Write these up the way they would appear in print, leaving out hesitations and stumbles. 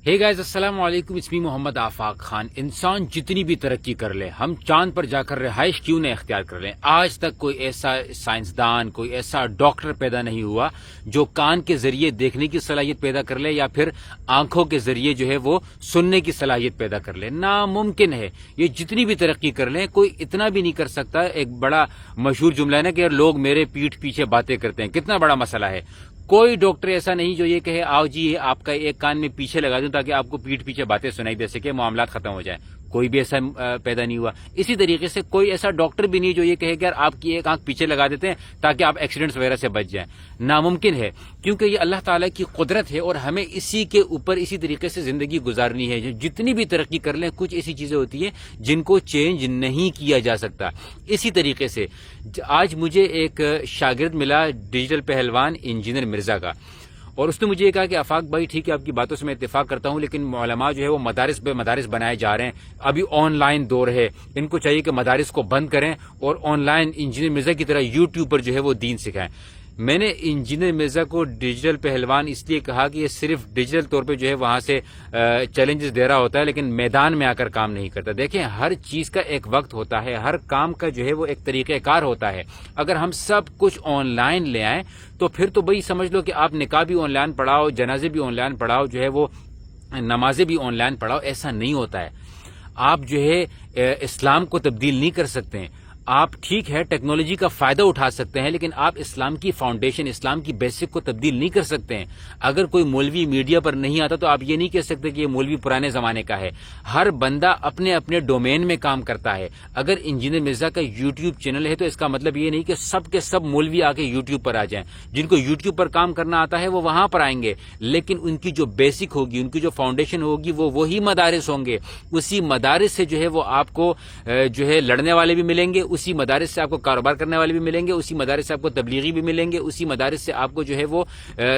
ہے گائز السلام علیکم، اس می محمد آفاق خان۔ انسان جتنی بھی ترقی کر لے، ہم چاند پر جا کر رہائش کیوں نہ اختیار کر لیں، آج تک کوئی ایسا سائنسدان، کوئی ایسا ڈاکٹر پیدا نہیں ہوا جو کان کے ذریعے دیکھنے کی صلاحیت پیدا کر لے یا پھر آنکھوں کے ذریعے جو ہے وہ سننے کی صلاحیت پیدا کر لے۔ ناممکن ہے۔ یہ جتنی بھی ترقی کر لیں کوئی اتنا بھی نہیں کر سکتا۔ ایک بڑا مشہور جملہ ہے نا کہ لوگ میرے پیٹھ پیچھے باتیں کرتے ہیں، کتنا بڑا مسئلہ ہے۔ کوئی ڈاکٹر ایسا نہیں جو یہ کہے آؤ جی آپ کا ایک کان میں پیچھے لگا دوں تاکہ آپ کو پیٹھ پیچھے باتیں سنائی دے سکے، معاملات ختم ہو جائیں۔ کوئی بھی ایسا پیدا نہیں ہوا۔ اسی طریقے سے کوئی ایسا ڈاکٹر بھی نہیں جو یہ کہے کہ یار آپ کی ایک آنکھ پیچھے لگا دیتے ہیں تاکہ آپ ایکسیڈنٹس وغیرہ سے بچ جائیں۔ ناممکن ہے، کیونکہ یہ اللہ تعالیٰ کی قدرت ہے اور ہمیں اسی کے اوپر اسی طریقے سے زندگی گزارنی ہے۔ جتنی بھی ترقی کر لیں کچھ ایسی چیزیں ہوتی ہیں جن کو چینج نہیں کیا جا سکتا۔ اسی طریقے سے آج مجھے ایک شاگرد ملا ڈیجیٹل پہلوان انجینئر مرزا کا، اور اس نے مجھے یہ کہا کہ آفاق بھائی ٹھیک ہے آپ کی باتوں سے میں اتفاق کرتا ہوں، لیکن علماء جو ہے وہ مدارس پہ مدارس بنائے جا رہے ہیں، ابھی آن لائن دور ہے، ان کو چاہیے کہ مدارس کو بند کریں اور آن لائن انجینئر مرزا کی طرح یوٹیوب پر جو ہے وہ دین سکھائیں۔ میں نے انجینئر مرزا کو ڈیجیٹل پہلوان اس لیے کہا کہ یہ صرف ڈیجیٹل طور پہ جو ہے وہاں سے چیلنجز دے رہا ہوتا ہے لیکن میدان میں آ کر کام نہیں کرتا۔ دیکھیں ہر چیز کا ایک وقت ہوتا ہے، ہر کام کا جو ہے وہ ایک طریقہ کار ہوتا ہے۔ اگر ہم سب کچھ آن لائن لے آئیں تو پھر تو بھائی سمجھ لو کہ آپ نکاح بھی آن لائن پڑھاؤ، جنازے بھی آن لائن پڑھاؤ، جو ہے وہ نمازیں بھی آن لائن پڑھاؤ، ایسا نہیں ہوتا ہے۔ آپ جو ہے اسلام کو تبدیل نہیں کر سکتے ہیں۔ آپ ٹھیک ہے ٹیکنالوجی کا فائدہ اٹھا سکتے ہیں لیکن آپ اسلام کی فاؤنڈیشن، اسلام کی بیسک کو تبدیل نہیں کر سکتے ہیں۔ اگر کوئی مولوی میڈیا پر نہیں آتا تو آپ یہ نہیں کہہ سکتے کہ یہ مولوی پرانے زمانے کا ہے۔ ہر بندہ اپنے اپنے ڈومین میں کام کرتا ہے۔ اگر انجینئر مرزا کا یوٹیوب چینل ہے تو اس کا مطلب یہ نہیں کہ سب کے سب مولوی آ کے یوٹیوب پر آ جائیں۔ جن کو یوٹیوب پر کام کرنا آتا ہے وہ وہاں پر آئیں گے، لیکن ان کی جو بیسک ہوگی، ان کی جو فاؤنڈیشن ہوگی وہ وہی مدارس ہوں گے۔ اسی مدارس سے جو ہے وہ آپ کو جو ہے لڑنے والے بھی ملیں گے، اسی مدارس سے آپ کو کاروبار کرنے والے بھی ملیں گے، اسی مدارس سے آپ کو تبلیغی بھی ملیں گے، اسی مدارس سے آپ کو جو ہے وہ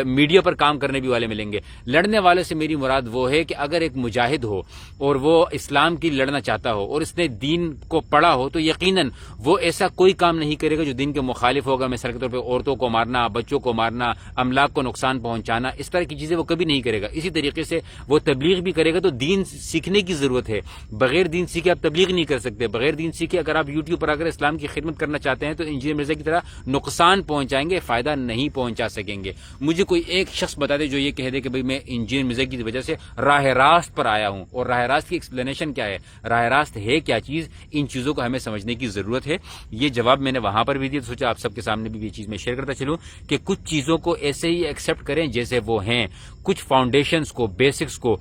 میڈیا پر کام کرنے بھی والے ملیں گے۔ لڑنے والے سے میری مراد وہ ہے کہ اگر ایک مجاہد ہو اور وہ اسلام کی لڑنا چاہتا ہو اور اس نے دین کو پڑھا ہو تو یقیناً وہ ایسا کوئی کام نہیں کرے گا جو دین کے مخالف ہوگا۔ مثال کے طور پہ عورتوں کو مارنا، بچوں کو مارنا، املاک کو نقصان پہنچانا، اس طرح کی چیزیں وہ کبھی نہیں کرے گا۔ اسی طریقے سے وہ تبلیغ بھی کرے گا تو دین سیکھنے کی ضرورت ہے۔ بغیر دین سیکھے آپ تبلیغ نہیں کر سکتے۔ بغیر دین سیکھے اگر آپ یوٹیوب پر اگر اسلام کی خدمت کرنا چاہتے ہیں تو انجینئر مرزا کی طرح نقصان پہنچائیں گے، فائدہ نہیں پہنچا سکیں گے۔ مجھے کوئی ایک شخص بتا دے جو یہ کہہ دے کہ بھئی میں انجینئر مرزا کی وجہ سے راہ راست پر آیا ہوں، اور راہ راست کی ایکسپلینیشن کیا ہے، راہ راست ہے کیا چیز، ان چیزوں کو ہمیں سمجھنے کی ضرورت ہے۔ یہ جواب میں نے وہاں پر بھی دیا، سوچا آپ سب کے سامنے بھی یہ چیز میں شیئر کرتا چلوں کہ کچھ چیزوں کو ایسے ہی ایکسیپٹ کریں جیسے وہ ہیں، کچھ فاؤنڈیشنز کو، بیسکس کو،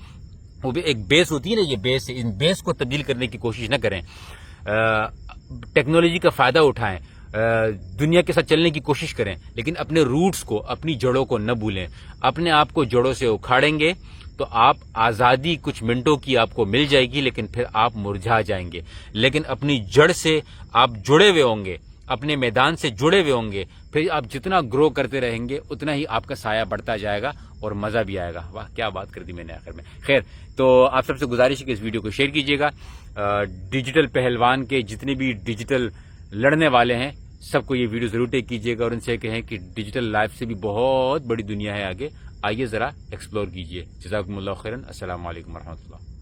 وہ بھی ایک بیس ہوتی ہے نا، یہ بیس، ان بیس کو تبدیل کرنے کی کوشش نہ کریں۔ ٹیکنالوجی کا فائدہ اٹھائیں، دنیا کے ساتھ چلنے کی کوشش کریں، لیکن اپنے روٹس کو، اپنی جڑوں کو نہ بھولیں۔ اپنے آپ کو جڑوں سے اکھاڑیں گے تو آپ آزادی کچھ منٹوں کی آپ کو مل جائے گی لیکن پھر آپ مرجھا جائیں گے۔ لیکن اپنی جڑ سے آپ جڑے ہوئے ہوں گے، اپنے میدان سے جڑے ہوئے ہوں گے، پھر آپ جتنا گرو کرتے رہیں گے اتنا ہی آپ کا سایہ بڑھتا جائے گا اور مزہ بھی آئے گا۔ واہ کیا بات کر دی میں نے آخر میں۔ خیر، تو آپ سب سے گزارش ہے کہ اس ویڈیو کو شیئر کیجیے گا۔ ڈیجیٹل پہلوان کے جتنے بھی ڈیجیٹل لڑنے والے ہیں سب کو یہ ویڈیو ضرور ٹیک کیجیے گا اور ان سے کہیں کہ ڈیجیٹل لائف سے بھی بہت بڑی دنیا ہے آگے، آئیے ذرا ایکسپلور کیجیے۔ جزاکم اللہ خیرن۔ السلام علیکم ورحمۃ اللہ۔